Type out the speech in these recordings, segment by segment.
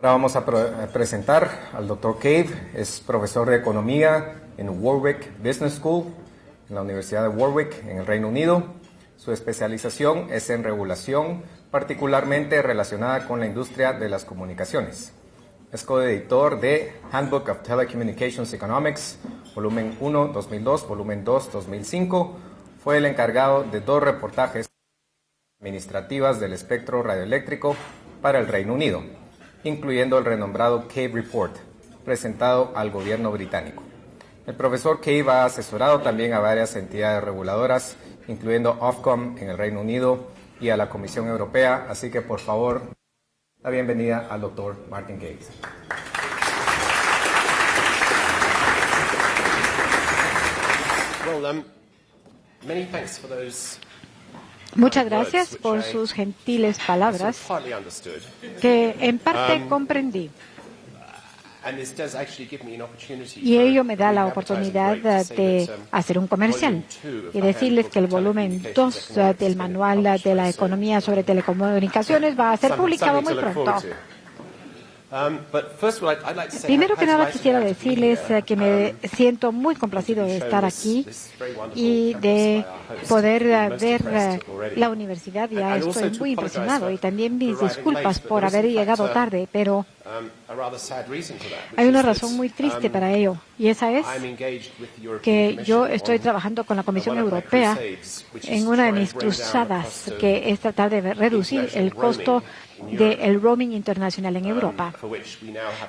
Ahora vamos a presentar al Dr. Cave. Es profesor de Economía en Warwick Business School, en la Universidad de Warwick, en el Reino Unido. Su especialización es en regulación, particularmente relacionada con la industria de las comunicaciones. Es coeditor de Handbook of Telecommunications Economics, volumen 1, 2002, volumen 2, 2005. Fue el encargado de 2 reportajes administrativas del espectro radioeléctrico para el Reino Unido, incluyendo el renombrado Cave Report, presentado al gobierno británico. El profesor Cave ha asesorado también a varias entidades reguladoras, incluyendo Ofcom en el Reino Unido y a la Comisión Europea, así que por favor, la bienvenida al Dr. Martin Cave. Muchas gracias por sus gentiles palabras, que en parte comprendí. Y ello me da la oportunidad de hacer un comercial y decirles que el volumen 2 del Manual de la Economía sobre Telecomunicaciones va a ser publicado muy pronto. Primero que nada quisiera decirles que me siento muy complacido de estar aquí y de poder ver la universidad. Ya estoy muy impresionado y también mis disculpas por haber llegado tarde, pero hay una razón muy triste para ello, y esa es que yo estoy trabajando con la Comisión Europea en una de mis cruzadas, que es tratar de reducir el costo del roaming internacional en Europa,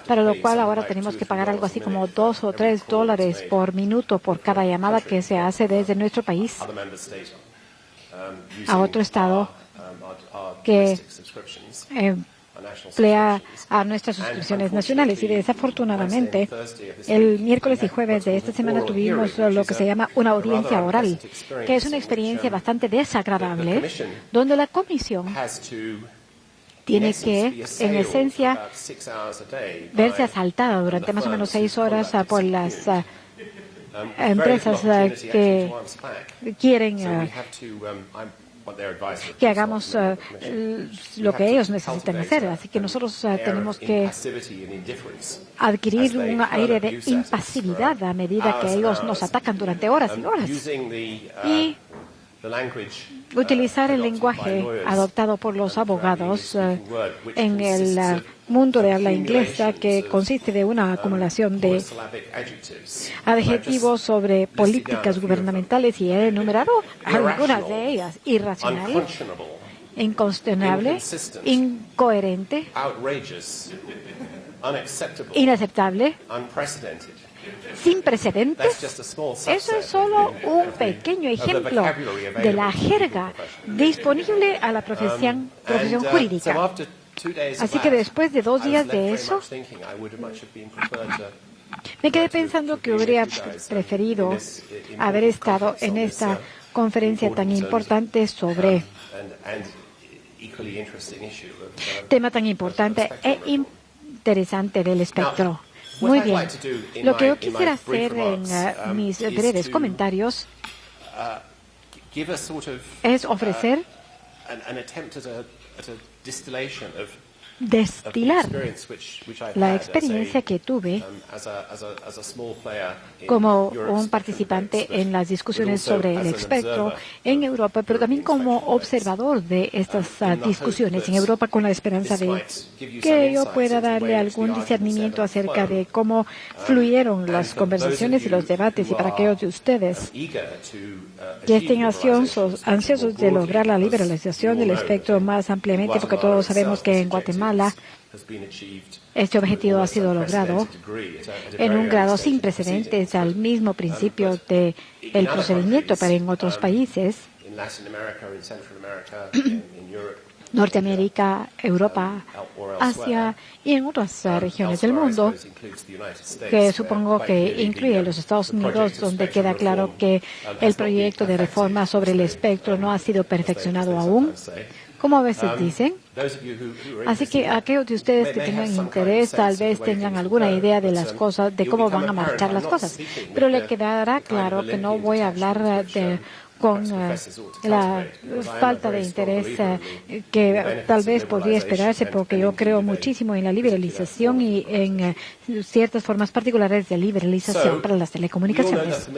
para lo cual ahora tenemos que pagar algo así como $2 o $3 por minuto por cada llamada que se hace desde nuestro país a otro estado que emplea a nuestras suscripciones nacionales. Y desafortunadamente, el miércoles y jueves de esta semana tuvimos lo que se llama una audiencia oral, que es una experiencia bastante desagradable, donde la Comisión tiene que, en esencia, verse asaltada durante más o menos 6 horas por las empresas que quieren que hagamos lo que ellos necesitan hacer. Así que nosotros tenemos que adquirir un aire de impasividad a medida que ellos nos atacan durante horas y horas. Y utilizar el lenguaje adoptado por los abogados en el mundo de habla inglesa, que consiste de una acumulación de adjetivos sobre políticas gubernamentales, y he enumerado algunas de ellas: irracional, incuestionable, incoherente, inaceptable, sin precedentes. Eso es solo un pequeño ejemplo de la jerga disponible a la profesión jurídica. Así que después de 2 días de eso, me quedé pensando que hubiera preferido haber estado en esta conferencia tan importante sobre tema tan importante e interesante del espectro. Muy bien. Lo que yo quisiera hacer en mis breves comentarios es ofrecer destilar la experiencia que tuve como un participante en las discusiones sobre el espectro en Europa, pero también como observador de estas discusiones en Europa, con la esperanza de que yo pueda darle algún discernimiento acerca de cómo fluyeron las conversaciones y los debates, y para aquellos de ustedes que estén ansiosos de lograr la liberalización del espectro más ampliamente, porque todos sabemos que en Guatemala este objetivo ha sido logrado en un grado sin precedentes al mismo principio del procedimiento, pero en otros países, Norteamérica, Europa, Asia y en otras regiones del mundo, que supongo que incluye los Estados Unidos, donde queda claro que el proyecto de reforma sobre el espectro no ha sido perfeccionado aún, como a veces dicen. Así que aquellos de ustedes que tengan interés tal vez tengan alguna idea de las cosas, de cómo van a marchar las cosas. Pero le quedará claro que no voy a hablar con la falta de interés que tal vez podría esperarse, porque yo creo muchísimo en la liberalización y en ciertas formas particulares de liberalización para las telecomunicaciones.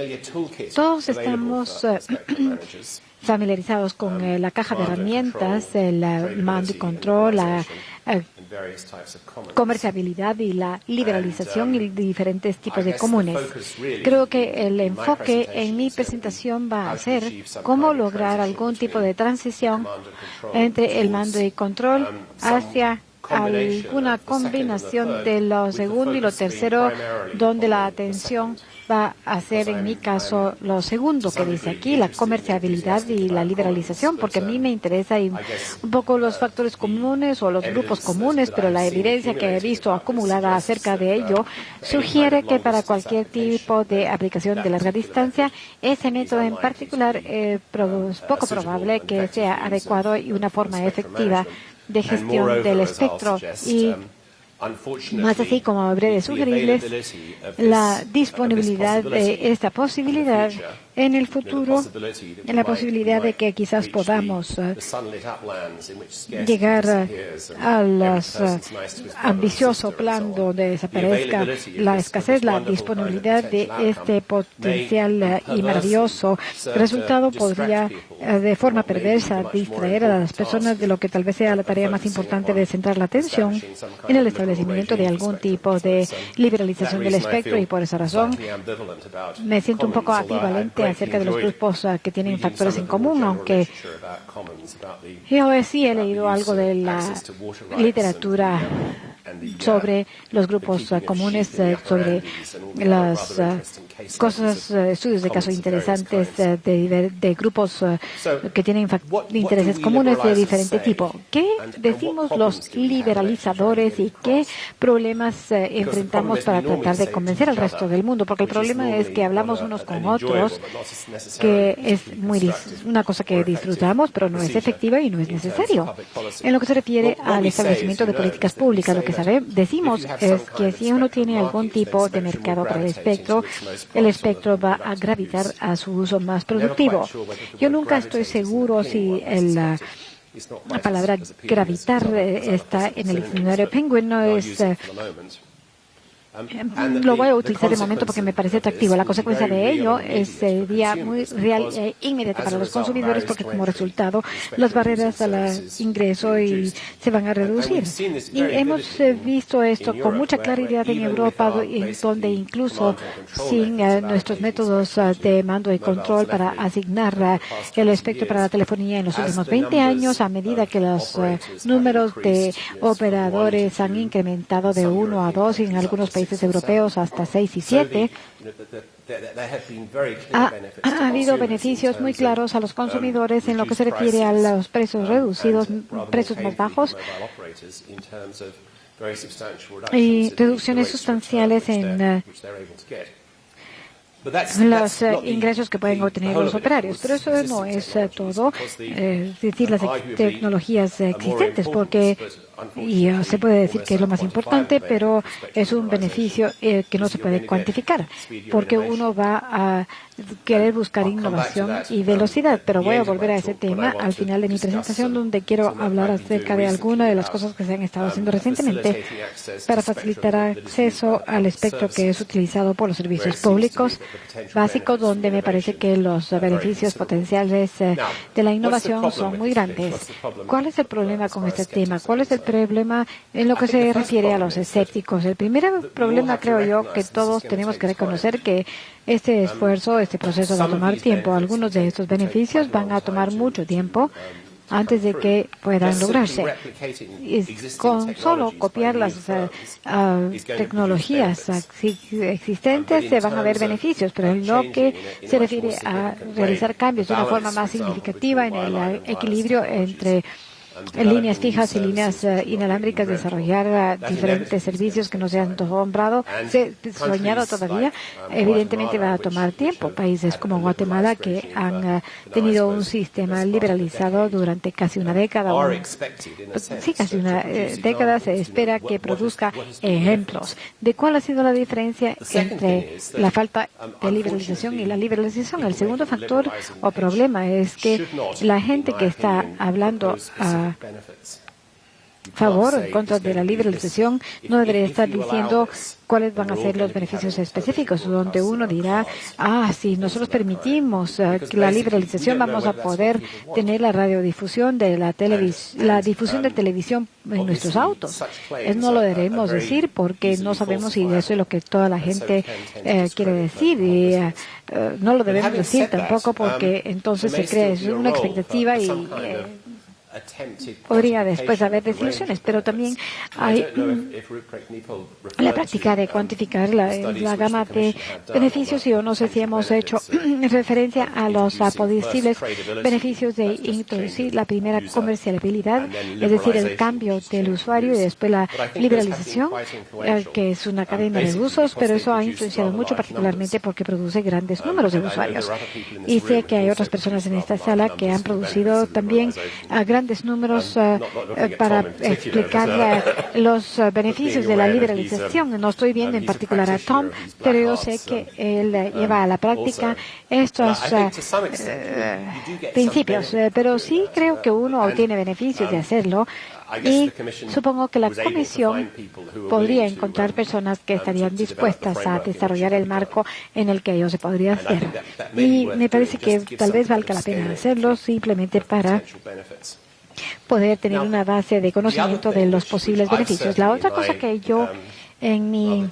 Todos estamos familiarizados con la caja de herramientas, el mando y control, la comerciabilidad y la liberalización y diferentes tipos de comunes. Creo que el enfoque en mi presentación va a ser cómo lograr algún tipo de transición entre el mando y control hacia alguna combinación de lo segundo y lo tercero, donde la atención va a ser, en mi caso, lo segundo que dice aquí, la comerciabilidad y la liberalización, porque a mí me interesa un poco los factores comunes o los grupos comunes, pero la evidencia que he visto acumulada acerca de ello sugiere que para cualquier tipo de aplicación de larga distancia, ese método en particular es poco probable que sea adecuado y una forma efectiva de gestión del espectro. Y más así, como habré de sugerirles, la disponibilidad de esta posibilidad en el futuro, en la posibilidad de que quizás podamos llegar al ambicioso plan donde desaparezca la escasez, la disponibilidad de este potencial y maravilloso resultado podría de forma perversa distraer a las personas de lo que tal vez sea la tarea más importante de centrar la atención en el establecimiento de algún tipo de liberalización del espectro, y por esa razón me siento un poco ambivalente acerca de los grupos que tienen factores en común, aunque yo sí he leído algo de la literatura sobre los grupos comunes, sobre las cosas, estudios de casos interesantes de grupos que tienen intereses comunes de diferente tipo. ¿Qué decimos los liberalizadores y qué problemas enfrentamos para tratar de convencer al resto del mundo? Porque el problema es que hablamos unos con otros, que es una cosa que disfrutamos, pero no es efectiva y no es necesario. En lo que se refiere al establecimiento de políticas públicas, lo que decimos es que si uno tiene algún tipo de mercado para el espectro va a gravitar a su uso más productivo. Yo nunca estoy seguro si la palabra gravitar está en el diccionario Penguin, no es... Lo voy a utilizar de momento porque me parece atractivo. La consecuencia de ello sería muy real e inmediata para los consumidores, porque como resultado las barreras al ingreso se van a reducir. Y hemos visto esto con mucha claridad en Europa, donde incluso sin nuestros métodos de mando y control para asignar el espectro para la telefonía en los últimos 20 años, a medida que los números de operadores han incrementado de 1 a 2 en algunos países europeos hasta 6 y 7, ha habido beneficios muy claros a los consumidores en lo que se refiere a los precios reducidos, precios más bajos y reducciones sustanciales en los ingresos que pueden obtener los operarios. Pero eso no es todo, es decir, las tecnologías existentes, porque se puede decir que es lo más importante, pero es un beneficio que no se puede cuantificar, porque uno va a querer buscar innovación y velocidad. Pero voy a volver a ese tema al final de mi presentación, donde quiero hablar acerca de algunas de las cosas que se han estado haciendo recientemente para facilitar acceso al espectro que es utilizado por los servicios públicos básicos, donde me parece que los beneficios potenciales de la innovación son muy grandes. ¿Cuál es el problema con este tema? ¿Cuál es el problema en lo que se refiere a los escépticos? El primer problema, creo yo, que todos tenemos que reconocer que este esfuerzo, este proceso va a tomar tiempo. Algunos de estos beneficios van a tomar mucho tiempo antes de que puedan lograrse. Con solo copiar las tecnologías existentes se van a ver beneficios, pero en lo que se refiere a realizar cambios de una forma más significativa en el equilibrio entre líneas fijas y líneas inalámbricas, desarrollar diferentes servicios que no se han soñado todavía, evidentemente va a tomar tiempo. Países como Guatemala, que han tenido un sistema liberalizado durante casi una década, casi una década, se espera que produzca ejemplos de cuál ha sido la diferencia entre la falta de liberalización y la liberalización. El segundo factor o problema es que la gente que está hablando a favor o en contra de la liberalización no debería estar diciendo cuáles van a ser los beneficios específicos, donde uno dirá, si nosotros permitimos la liberalización, vamos a poder tener la radiodifusión de la difusión de televisión en nuestros autos. No lo debemos decir porque no sabemos si eso es lo que toda la gente quiere decir, y no lo debemos decir tampoco porque entonces se crea una expectativa y podría después haber desilusiones, pero también hay la práctica de cuantificar la gama de beneficios, y yo no sé si hemos hecho referencia a los posibles beneficios de introducir la primera comercialidad, es decir, el cambio del usuario y después la liberalización, que es una cadena de usos, pero eso ha influenciado mucho, particularmente porque produce grandes números de usuarios. Y sé que hay otras personas en esta sala que han producido también grandes números para explicar los beneficios de la liberalización. No estoy viendo en particular a Tom, pero yo sé que él lleva a la práctica estos principios. Pero sí creo que uno obtiene beneficios de hacerlo. Y supongo que la Comisión podría encontrar personas que estarían dispuestas a desarrollar el marco en el que ello se podría hacer. Y me parece que tal vez valga la pena hacerlo simplemente para poder tener una base de conocimiento de los posibles beneficios. La otra cosa que yo en mi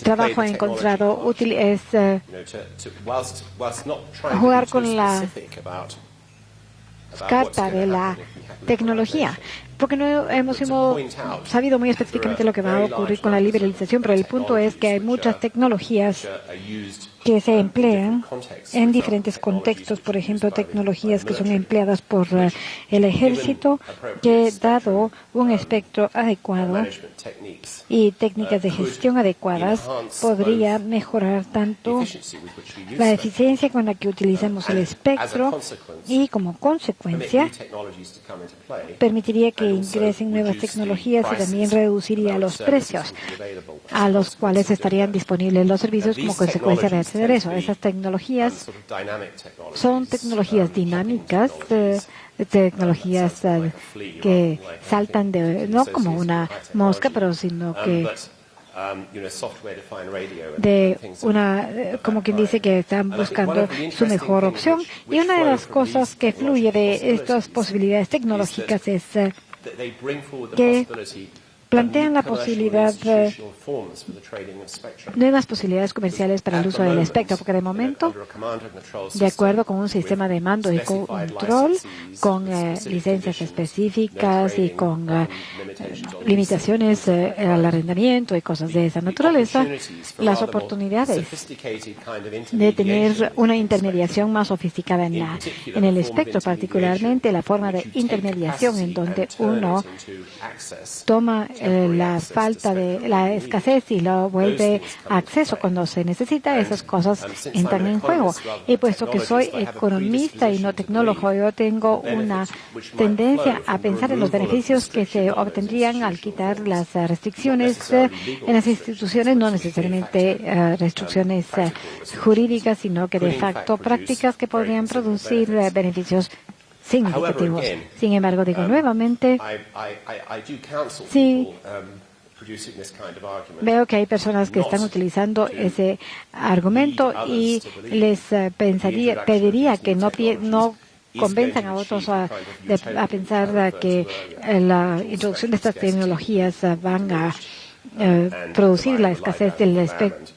trabajo he encontrado útil es jugar con la carta de la tecnología, porque no hemos sabido muy específicamente lo que va a ocurrir con la liberalización, pero el punto es que hay muchas tecnologías que se emplean en diferentes contextos, por ejemplo, tecnologías que son empleadas por el ejército, que dado un espectro adecuado y técnicas de gestión adecuadas, podría mejorar tanto la eficiencia con la que utilizamos el espectro y, como consecuencia, permitiría que ingresen nuevas tecnologías y también reduciría los precios a los cuales estarían disponibles los servicios como consecuencia de acceder a eso. Esas tecnologías son tecnologías dinámicas, tecnologías que saltan no como una mosca, pero sino que como quien dice que están buscando su mejor opción. Y una de las cosas que fluye de estas posibilidades tecnológicas es que plantean la posibilidad de nuevas posibilidades comerciales para el uso del espectro, porque de momento, de acuerdo con un sistema de mando y control, con licencias específicas y con limitaciones al arrendamiento y cosas de esa naturaleza, las oportunidades de tener una intermediación más sofisticada en el espectro, particularmente la forma de intermediación en donde uno toma la falta de la escasez y lo vuelve a acceso cuando se necesita, esas cosas entran en juego. Y puesto que soy economista y no tecnólogo, yo tengo una tendencia a pensar en los beneficios que se obtendrían al quitar las restricciones en las instituciones, no necesariamente restricciones jurídicas, sino que de facto prácticas que podrían producir beneficios significativos. Sin embargo, digo nuevamente, sí, veo que hay personas que están utilizando ese argumento y les pediría que no convenzan a otros a pensar que la introducción de estas tecnologías van a producir la escasez del espectro,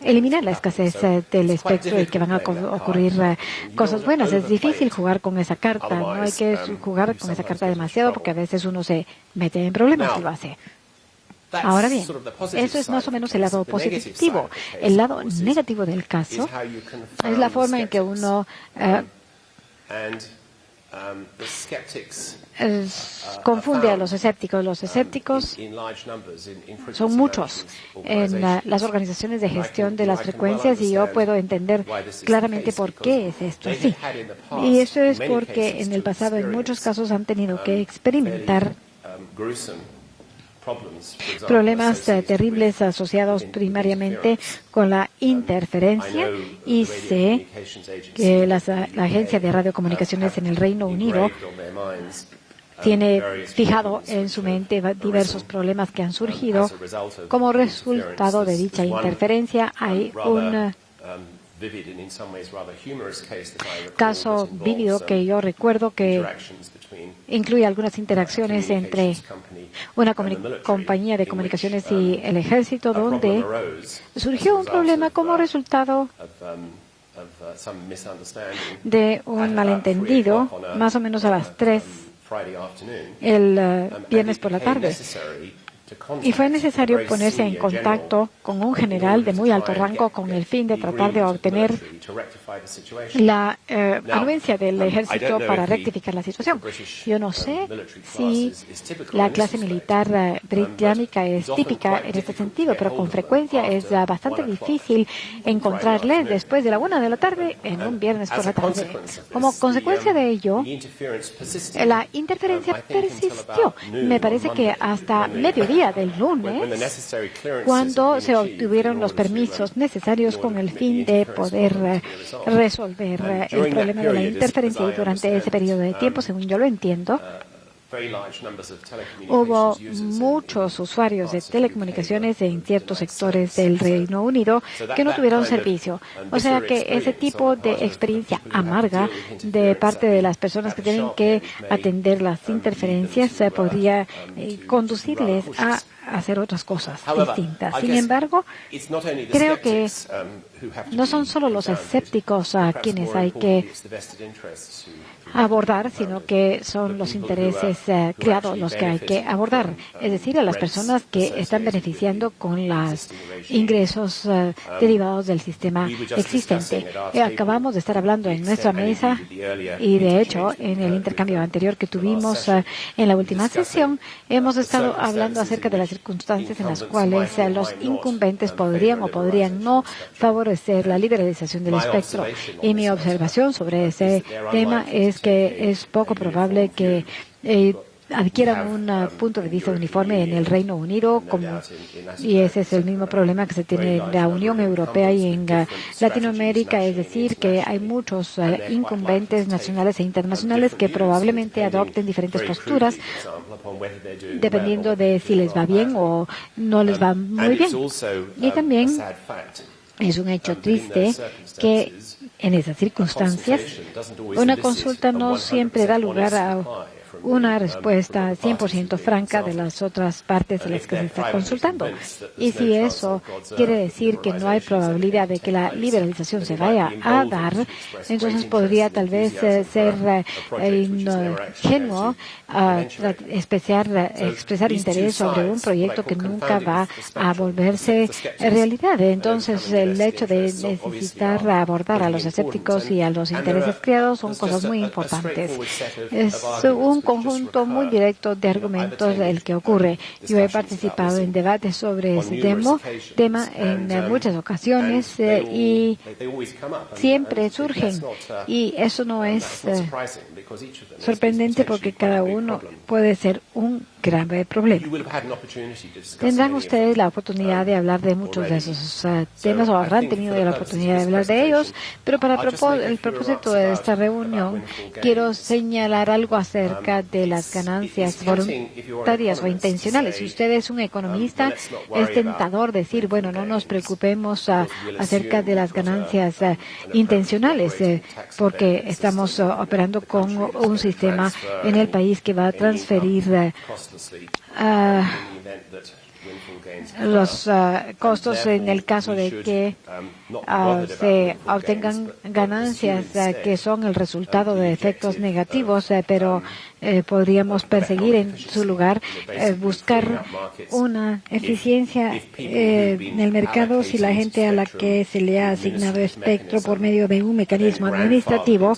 eliminar la escasez del espectro y que van a ocurrir cosas buenas. Es difícil jugar con esa carta, no hay que jugar con esa carta demasiado porque a veces uno se mete en problemas y lo hace. Ahora bien, eso es más o menos el lado positivo. El lado negativo del caso es la forma en que uno confunde a los escépticos. Los escépticos son muchos en las organizaciones de gestión de las frecuencias y yo puedo entender claramente por qué es esto así. Y eso es porque en el pasado en muchos casos han tenido que experimentar problemas terribles asociados primariamente con la interferencia, y sé que la Agencia de Radiocomunicaciones en el Reino Unido tiene fijado en su mente diversos problemas que han surgido como resultado de dicha interferencia. Hay un caso vívido que yo recuerdo que incluye algunas interacciones entre una compañía de comunicaciones y el ejército, donde surgió un problema como resultado de un malentendido, más o menos a las 3 el viernes por la tarde. Y fue necesario ponerse en contacto con un general de muy alto rango con el fin de tratar de obtener la anuencia del ejército para rectificar la situación. Yo no sé si la clase militar británica es típica en este sentido, pero con frecuencia es bastante difícil encontrarle después de la 1 de la tarde en un viernes por la tarde. Como consecuencia de ello, la interferencia persistió. Me parece que hasta mediodía del lunes, cuando se obtuvieron los permisos necesarios con el fin de poder resolver el problema de la interferencia. Y durante ese periodo de tiempo, según yo lo entiendo, hubo muchos usuarios de telecomunicaciones en ciertos sectores del Reino Unido que no tuvieron servicio. O sea que ese tipo de experiencia amarga de parte de las personas que tienen que atender las interferencias podría conducirles a hacer otras cosas distintas. Sin embargo, creo que no son solo los escépticos a quienes hay que abordar, sino que son los intereses creados los que hay que abordar, es decir, a las personas que están beneficiando con los ingresos derivados del sistema existente. Acabamos de estar hablando en nuestra mesa y, de hecho, en el intercambio anterior que tuvimos en la última sesión, hemos estado hablando acerca de las circunstancias en las cuales los incumbentes podrían o podrían no favorecer la liberalización del espectro. Y mi observación sobre ese tema es que es poco probable que adquieran un punto de vista uniforme en el Reino Unido, y ese es el mismo problema que se tiene en la Unión Europea y en Latinoamérica, es decir, que hay muchos incumbentes nacionales e internacionales que probablemente adopten diferentes posturas dependiendo de si les va bien o no les va muy bien. Y también es un hecho triste que en esas circunstancias una consulta no siempre da lugar a una respuesta 100% franca de las otras partes de las que se está consultando. Y si eso quiere decir que no hay probabilidad de que la liberalización se vaya a dar, entonces podría tal vez ser ingenuo expresar interés sobre un proyecto que nunca va a volverse realidad. Entonces, el hecho de necesitar abordar a los escépticos y a los intereses creados son cosas muy importantes. Es un conjunto muy directo de argumentos el que ocurre. Yo he participado en debates sobre ese tema en muchas ocasiones y siempre surgen, y eso no es sorprendente porque cada uno puede ser un grave problema. Tendrán ustedes la oportunidad de hablar de muchos de esos temas, o habrán tenido la oportunidad de hablar de ellos, pero para el propósito de esta reunión quiero señalar algo acerca de las ganancias voluntarias o intencionales. Si usted es un economista, es tentador decir, bueno, no nos preocupemos acerca de las ganancias intencionales, porque estamos operando con un sistema en el país que va a transferir los costos en el caso de que se obtengan ganancias que son el resultado de efectos negativos, pero podríamos perseguir en su lugar buscar una eficiencia en el mercado si la gente a la que se le ha asignado espectro por medio de un mecanismo administrativo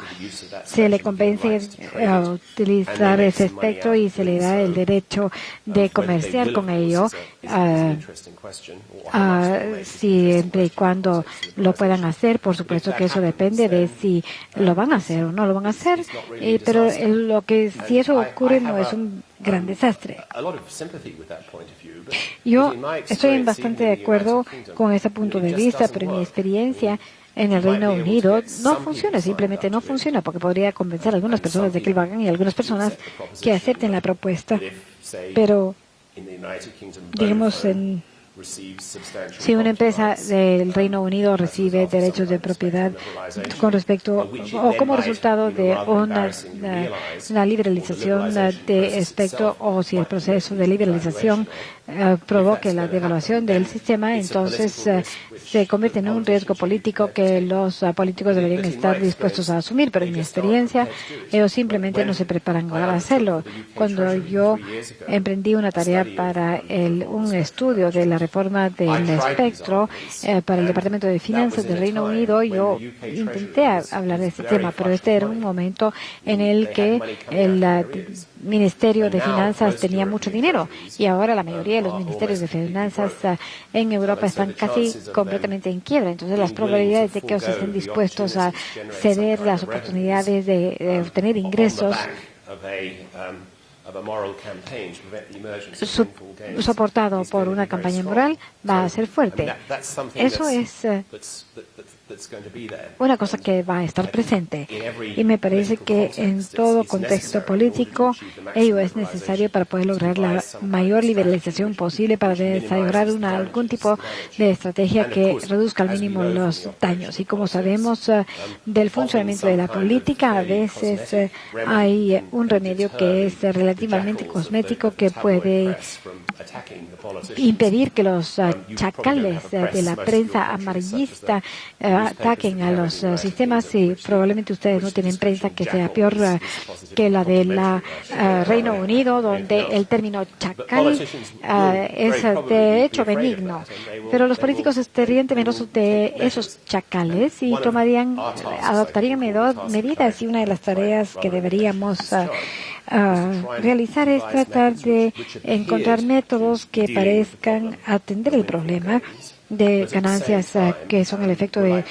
se le convence a utilizar ese espectro y se le da el derecho de comerciar con ello, siempre y cuando lo puedan hacer. Por supuesto que eso depende de si lo van a hacer o no lo van a hacer, pero si eso ocurre no es un gran desastre. Yo estoy bastante de acuerdo con ese punto de vista, pero en mi experiencia en el Reino Unido no funciona, simplemente no funciona, porque podría convencer a algunas personas de que lo hagan y a algunas personas que acepten la propuesta. Pero, digamos, si una empresa del Reino Unido recibe derechos de propiedad con respecto o como resultado de una liberalización de espectro, o si el proceso de liberalización provoque la devaluación del sistema, entonces se convierte en un riesgo político que los políticos deberían estar dispuestos a asumir. Pero en mi experiencia, ellos simplemente no se preparan para hacerlo. Cuando yo emprendí una tarea para un estudio de la reforma del espectro para el Departamento de Finanzas del Reino Unido, yo intenté hablar de este tema, pero este era un momento en el que el Ministerio de Finanzas tenía mucho dinero, y ahora la mayoría de los ministerios de finanzas en Europa están casi completamente en quiebra. Entonces, las probabilidades de que ellos estén dispuestos a ceder las oportunidades de obtener ingresos soportado por una campaña moral va a ser fuerte. Eso es una cosa que va a estar presente, y me parece que en todo contexto político ello es necesario para poder lograr la mayor liberalización posible, para desarrollar algún tipo de estrategia que reduzca al mínimo los daños. Y como sabemos del funcionamiento de la política, a veces hay un remedio que es relativamente cosmético que puede impedir que los chacales de la prensa amarillista ataquen a los sistemas, y probablemente ustedes no tienen prensa que sea peor que la del Reino Unido, donde el término chacal es de hecho benigno. Pero los políticos estarían temerosos de esos chacales y adoptarían medidas, y una de las tareas que deberíamos realizar es tratar de encontrar métodos que parezcan atender el problema de ganancias que son el efecto de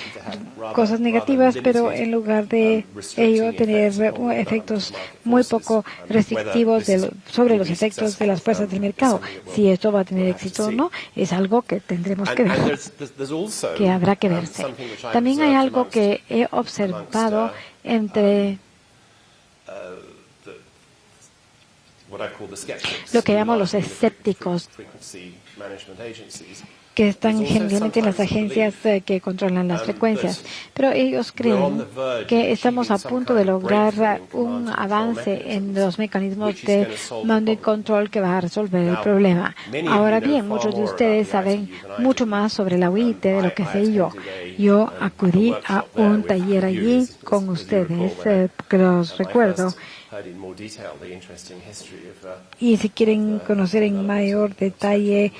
cosas negativas, pero en lugar de ello tener efectos muy poco restrictivos sobre los efectos de las fuerzas del mercado. Si esto va a tener éxito o no, es algo que tendremos que ver, que habrá que verse. También hay algo que he observado entre lo que llamo los escépticos, que están generalmente en las agencias que controlan las frecuencias. Pero ellos creen que estamos a punto de lograr un avance en los mecanismos de Money Control que va a resolver el problema. Ahora bien, muchos de ustedes saben mucho más sobre la UIT de lo que sé yo. Yo acudí a un taller allí con ustedes, que los recuerdo. Y si quieren conocer en mayor detalle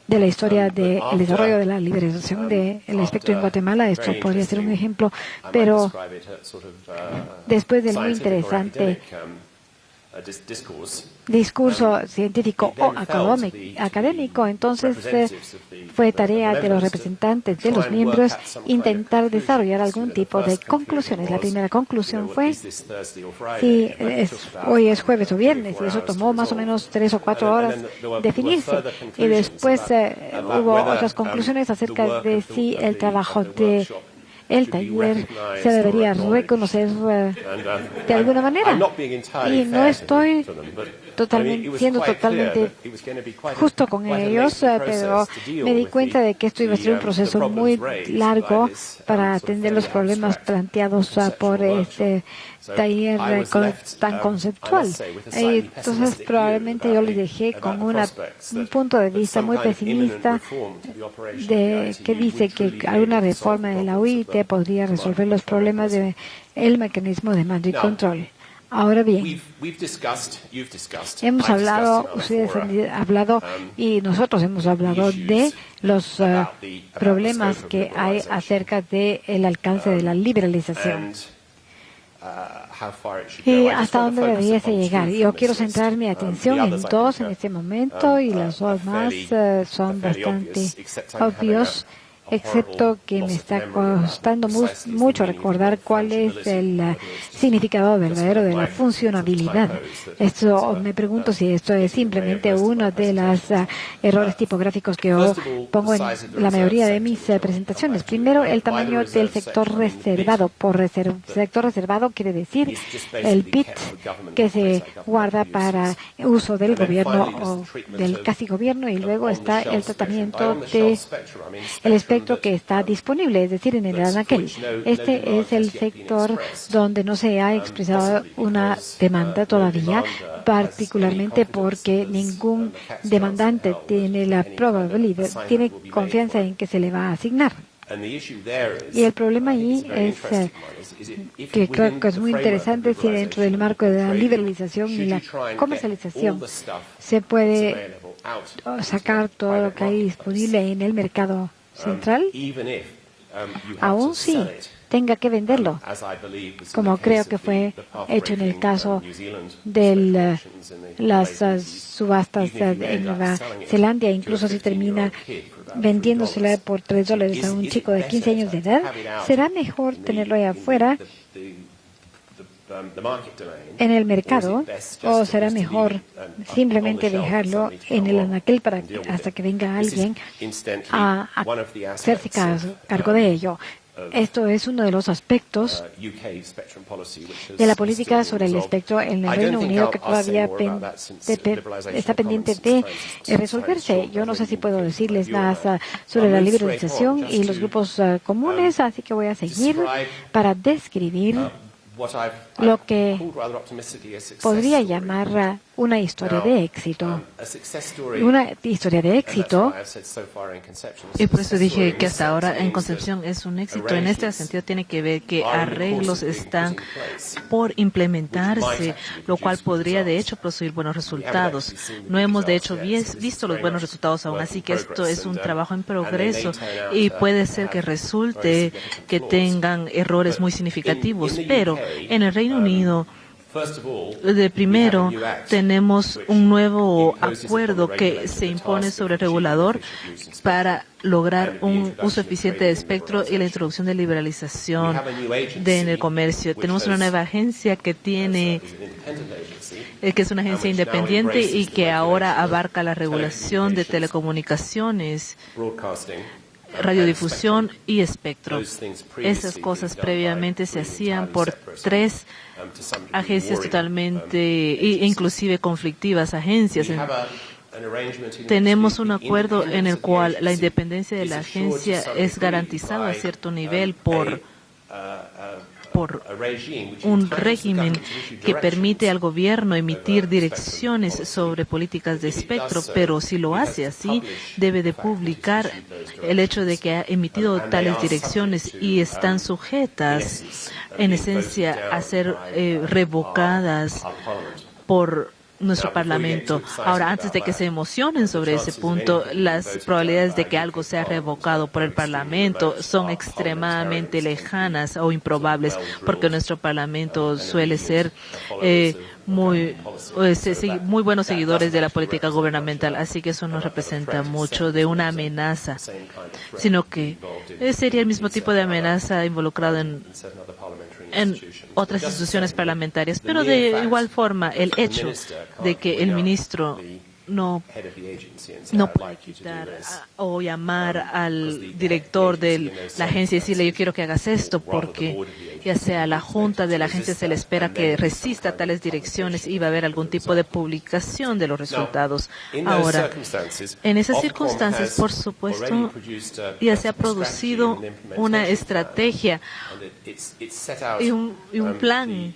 de la historia del desarrollo de la liberalización del espectro en Guatemala, esto podría ser un ejemplo, pero después del muy interesante discurso científico o académico, entonces fue tarea de los representantes de los miembros intentar desarrollar algún tipo de conclusiones. La primera conclusión fue si hoy es jueves o viernes, y eso tomó más o menos 3 o 4 horas definirse. Y después hubo otras conclusiones acerca de si el trabajo de el taller se debería reconocer de alguna manera. Y no estoy siendo totalmente justo con ellos, pero me di cuenta de que esto iba a ser un proceso muy largo para atender los problemas planteados por este taller tan conceptual. Entonces, probablemente yo les dejé con un punto de vista muy pesimista que dice que alguna reforma de la OIT podría resolver los problemas del mecanismo de mando y control. Ahora bien, hemos hablado, ustedes han hablado y nosotros hemos hablado de los problemas que hay acerca del alcance de la liberalización y hasta dónde debería llegar. Yo quiero centrar mi atención en dos en este momento y las dos más son bastante obvios, excepto que me está costando mucho recordar cuál es el significado verdadero de la funcionabilidad. Esto, me pregunto si esto es simplemente uno de los errores tipográficos que yo pongo en la mayoría de mis presentaciones. Primero, el tamaño del sector reservado. Sector reservado quiere decir el bit que se guarda para uso del gobierno o del casi gobierno, y luego está el tratamiento de el espectro que está disponible, es decir, en el anaquel. Este es el sector donde no se ha expresado una demanda todavía, particularmente porque ningún demandante tiene la probabilidad, tiene confianza en que se le va a asignar. Y el problema ahí es que creo que es muy interesante si dentro del marco de la liberalización y la comercialización se puede sacar todo lo que hay disponible en el mercado central, aún si tenga que venderlo, como creo que fue hecho en el caso de las subastas en Nueva Zelanda. Incluso si termina vendiéndosela por $3 a un chico de 15 años de edad, será mejor tenerlo allá afuera en el mercado, o será mejor simplemente dejarlo en el anaquel hasta que venga alguien a hacerse cargo de ello. Esto es uno de los aspectos de la política sobre el espectro en el Reino Unido que todavía está pendiente de resolverse. Yo no sé si puedo decirles más sobre la liberalización y los grupos comunes, así que voy a seguir para describir lo que podría llamar una historia de éxito. Una historia de éxito. Y por eso dije que hasta ahora en Concepción es un éxito. En este sentido tiene que ver que arreglos están por implementarse, lo cual podría de hecho producir buenos resultados. No hemos de hecho visto los buenos resultados aún, así que esto es un trabajo en progreso y puede ser que resulte que tengan errores muy significativos, pero en el Reino Unido, de primero, tenemos un nuevo acuerdo que se impone sobre el regulador para lograr un uso eficiente de espectro y la introducción de liberalización en el comercio. Tenemos una nueva agencia que es una agencia independiente y que ahora abarca la regulación de telecomunicaciones, radiodifusión y espectro. Esas cosas previamente se hacían por 3 agencias totalmente, inclusive conflictivas agencias. Tenemos un acuerdo en el cual la independencia de la agencia es garantizada a cierto nivel por un régimen que permite al gobierno emitir direcciones sobre políticas de espectro, pero si lo hace así, debe de publicar el hecho de que ha emitido tales direcciones y están sujetas, en esencia, a ser revocadas por nuestro Parlamento. Ahora, antes de que se emocionen sobre ese punto, las probabilidades de que algo sea revocado por el Parlamento son extremadamente lejanas o improbables, porque nuestro Parlamento suele ser muy buenos seguidores de la política gubernamental, así que eso no representa mucho de una amenaza, sino que sería el mismo tipo de amenaza involucrado en otras instituciones parlamentarias. Pero de igual forma, el hecho de que el ministro no puede quitar o llamar al director de la agencia y decirle, yo quiero que hagas esto, porque ya sea la junta de la agencia se le espera que resista tales direcciones y va a haber algún tipo de publicación de los resultados. Ahora, en esas circunstancias, por supuesto, ya se ha producido una estrategia y un plan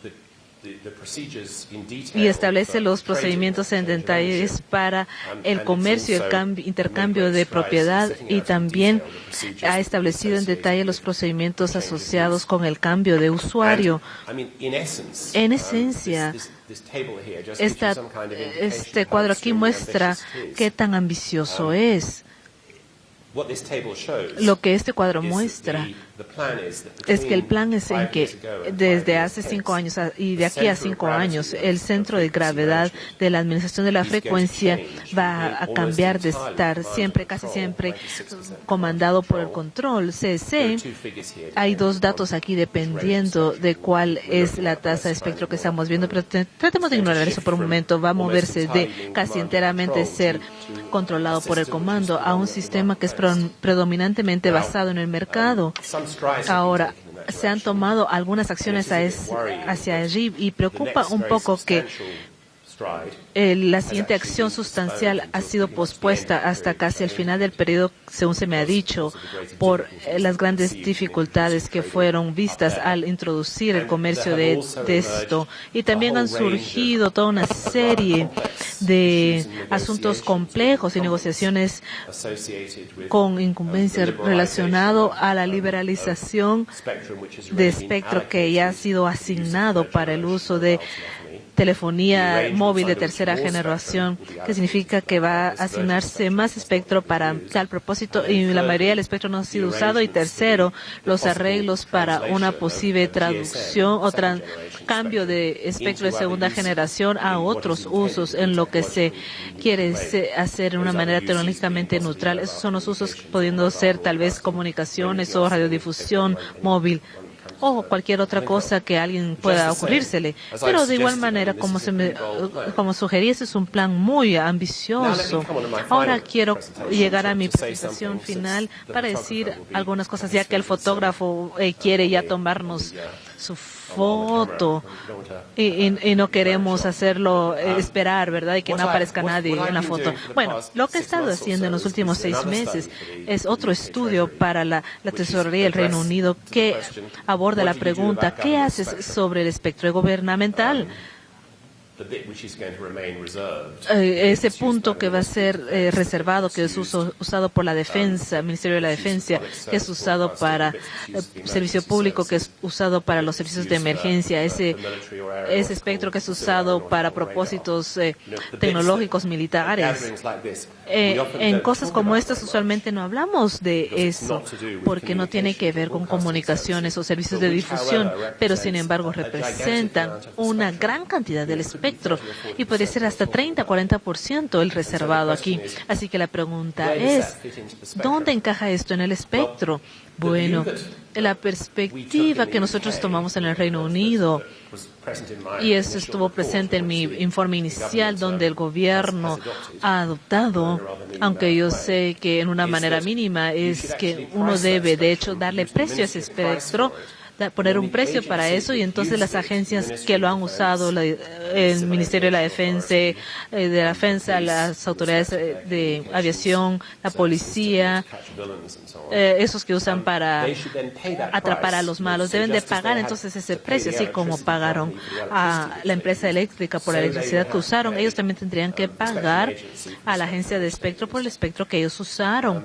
y establece los procedimientos en detalles para el comercio y el intercambio de propiedad, y también ha establecido en detalle los procedimientos asociados con el cambio de usuario. En esencia, este cuadro aquí muestra qué tan ambicioso es. Lo que este cuadro muestra es que el plan es en que desde hace 5 años y de aquí a 5 años el centro de gravedad de la administración de la frecuencia va a cambiar de estar casi siempre comandado por el control CC. Hay 2 datos aquí dependiendo de cuál es la tasa de espectro que estamos viendo, pero tratemos de ignorar eso por un momento. Va a moverse de casi enteramente ser controlado por el comando a un sistema que es predominantemente basado en el mercado. Ahora, se han tomado algunas acciones hacia allí y preocupa un poco que la siguiente acción sustancial ha sido pospuesta hasta casi el final del periodo, según se me ha dicho, por las grandes dificultades que fueron vistas al introducir el comercio de esto. Y también han surgido toda una serie de asuntos complejos y negociaciones con incumbencia relacionado a la liberalización de espectro que ya ha sido asignado para el uso de telefonía móvil de tercera generación, que significa que va a asignarse más espectro para tal propósito y la mayoría del espectro no ha sido usado. Y tercero, los arreglos para una posible traducción o cambio de espectro de segunda generación a otros usos en lo que se quiere hacer de una manera tecnológicamente neutral. Esos son los usos pudiendo ser tal vez comunicaciones o radiodifusión móvil o cualquier otra cosa que a alguien pueda ocurrírsele. Pero de igual manera, como sugerí, ese es un plan muy ambicioso. Ahora quiero llegar a mi presentación final para decir algunas cosas, ya que el fotógrafo quiere ya tomarnos su foto y no queremos hacerlo esperar, ¿verdad? Y que no aparezca nadie en la foto. Bueno, lo que he estado haciendo en los últimos 6 meses es otro estudio para la Tesorería del Reino Unido que aborda la pregunta, ¿qué haces sobre el espectro gubernamental? Ese punto que va a ser reservado, que es usado por la defensa, Ministerio de la Defensa, que es usado para servicio público, que es usado para los servicios de emergencia, ese espectro que es usado para propósitos tecnológicos militares. En cosas como estas usualmente no hablamos de eso, porque no tiene que ver con comunicaciones o servicios de difusión, pero sin embargo representan una gran cantidad del espectro y puede ser hasta 30-40% el reservado aquí. Así que la pregunta es, ¿dónde encaja esto en el espectro? Bueno, la perspectiva que nosotros tomamos en el Reino Unido, y esto estuvo presente en mi informe inicial, donde el gobierno ha adoptado, aunque yo sé que en una manera mínima, es que uno debe, de hecho, darle precio a ese espectro, poner un precio para eso, y entonces las agencias que lo han usado, el Ministerio de la Defensa, las autoridades de aviación, la policía, esos que usan para atrapar a los malos, deben de pagar entonces ese precio, así como pagaron a la empresa eléctrica por la electricidad que usaron. Ellos también tendrían que pagar a la agencia de espectro por el espectro que ellos usaron,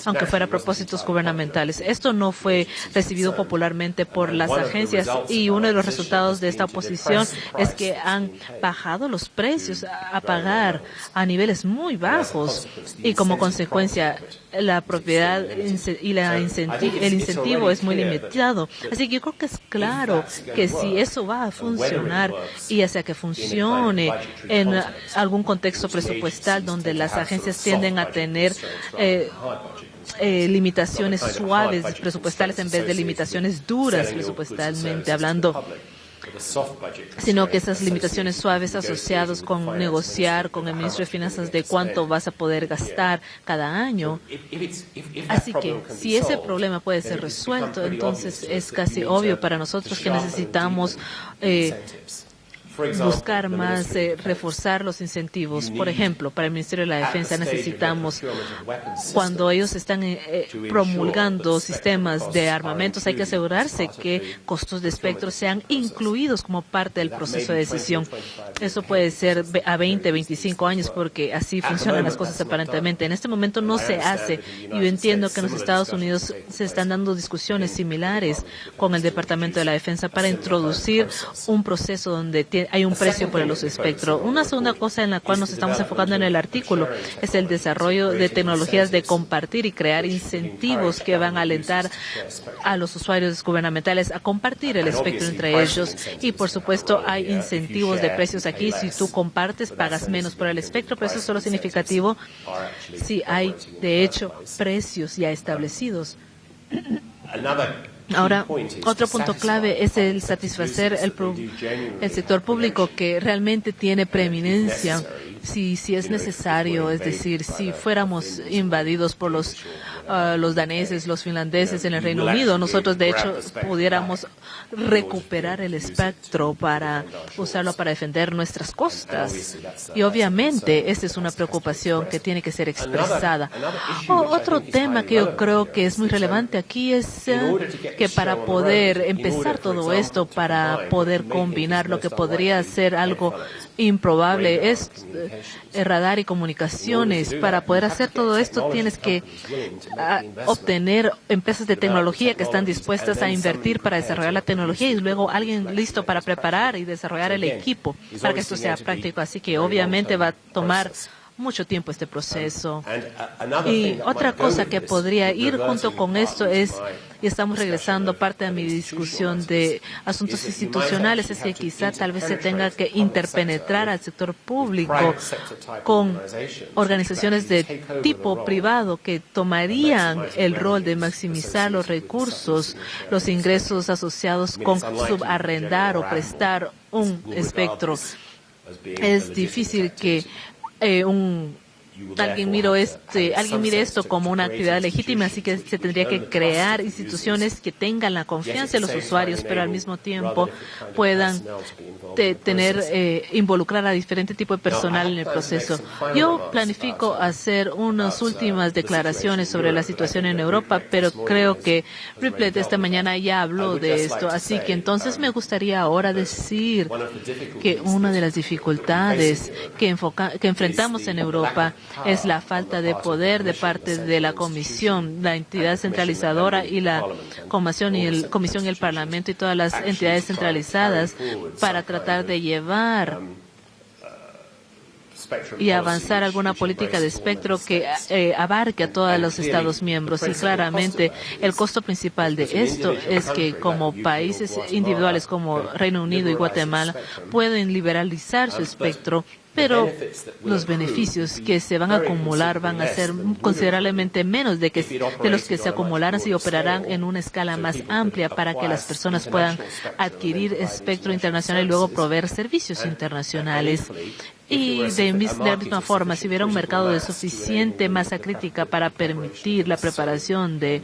aunque fuera a propósitos gubernamentales. Esto no fue recibido popularmente por las agencias, y uno de los resultados de esta oposición es que han bajado los precios a pagar a niveles muy bajos, y como consecuencia la propiedad y el incentivo es muy limitado. Así que yo creo que es claro que si eso va a funcionar, y ya sea que funcione en algún contexto presupuestal donde las agencias tienden a tener limitaciones suaves presupuestales en vez de limitaciones duras presupuestalmente hablando, sino que esas limitaciones suaves asociadas con negociar con el ministro de Finanzas de cuánto vas a poder gastar cada año. Así que si ese problema puede ser resuelto, entonces es casi obvio para nosotros que necesitamos buscar más, reforzar los incentivos. Por ejemplo, para el Ministerio de la Defensa necesitamos, cuando ellos están promulgando sistemas de armamentos, hay que asegurarse que costos de espectro sean incluidos como parte del proceso de decisión. Eso puede ser a 20, 25 años, porque así funcionan las cosas aparentemente. En este momento no se hace, y yo entiendo que en los Estados Unidos se están dando discusiones similares con el Departamento de la Defensa para introducir un proceso donde hay un precio por el uso de espectro. Una segunda cosa en la cual nos estamos enfocando en el artículo es el desarrollo de tecnologías de compartir y crear incentivos que van a alentar a los usuarios gubernamentales a compartir el espectro entre ellos. Y, por supuesto, hay incentivos de precios aquí. Si tú compartes, pagas menos por el espectro, pero eso es solo significativo si hay, de hecho, precios ya establecidos. Ahora, otro punto clave es el satisfacer el sector público que realmente tiene preeminencia. Si es necesario, es decir, si fuéramos invadidos por los daneses, los finlandeses en el Reino Unido, nosotros de hecho pudiéramos recuperar el espectro para usarlo para defender nuestras costas. Y obviamente esta es una preocupación que tiene que ser expresada. Otro tema que yo creo que es muy relevante aquí es que para poder empezar todo esto, para poder combinar lo que podría ser algo improbable, es radar y comunicaciones. Para poder hacer todo esto tienes que obtener empresas de tecnología que están dispuestas a invertir para desarrollar la tecnología y luego alguien listo para preparar y desarrollar el equipo para que esto sea práctico. Así que obviamente va a tomar mucho tiempo este proceso. Y otra cosa que podría ir junto con esto es, y estamos regresando parte de mi discusión de asuntos institucionales, es que quizá tal vez se tenga que interpenetrar al sector público con organizaciones de tipo privado que tomarían el rol de maximizar los recursos, los ingresos asociados con subarrendar o prestar un espectro. Es difícil que alguien mire esto como una actividad legítima, así que se tendría que crear instituciones que tengan la confianza de los usuarios, pero al mismo tiempo puedan involucrar a diferente tipo de personal en el proceso. Yo planifico hacer unas últimas declaraciones sobre la situación en Europa, pero creo que Riplet esta mañana ya habló de esto, así que entonces me gustaría ahora decir que una de las dificultades que enfrentamos en Europa es la falta de poder de parte de la Comisión, la entidad centralizadora y la Comisión y el Parlamento y todas las entidades centralizadas para tratar de llevar y avanzar alguna política de espectro que abarque a todos los Estados miembros. Y claramente el costo principal de esto es que como países individuales como Reino Unido y Guatemala pueden liberalizar su espectro, pero los beneficios que se van a acumular van a ser considerablemente menos de los que se acumularan si operarán en una escala más amplia para que las personas puedan adquirir espectro internacional y luego proveer servicios internacionales. Y de la misma forma, si hubiera un mercado de suficiente masa crítica para permitir la preparación del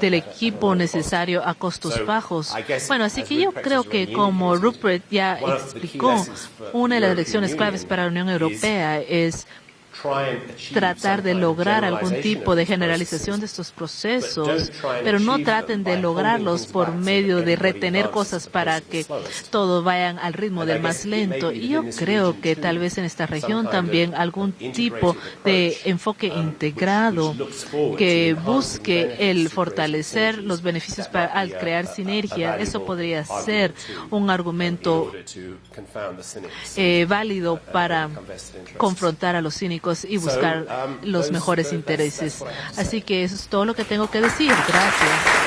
equipo necesario a costos bajos. Bueno, así que yo creo que como Rupert ya explicó, una de las lecciones claves para la Unión Europea es tratar de lograr algún tipo de generalización de estos procesos, pero no traten de lograrlos por medio de retener cosas para que todo vayan al ritmo del más lento. Y yo creo que tal vez en esta región también algún tipo de enfoque integrado que busque el fortalecer los beneficios al crear sinergia. Eso podría ser un argumento válido para confrontar a los cínicos y buscar los mejores intereses. Así que eso es todo lo que tengo que decir. Gracias.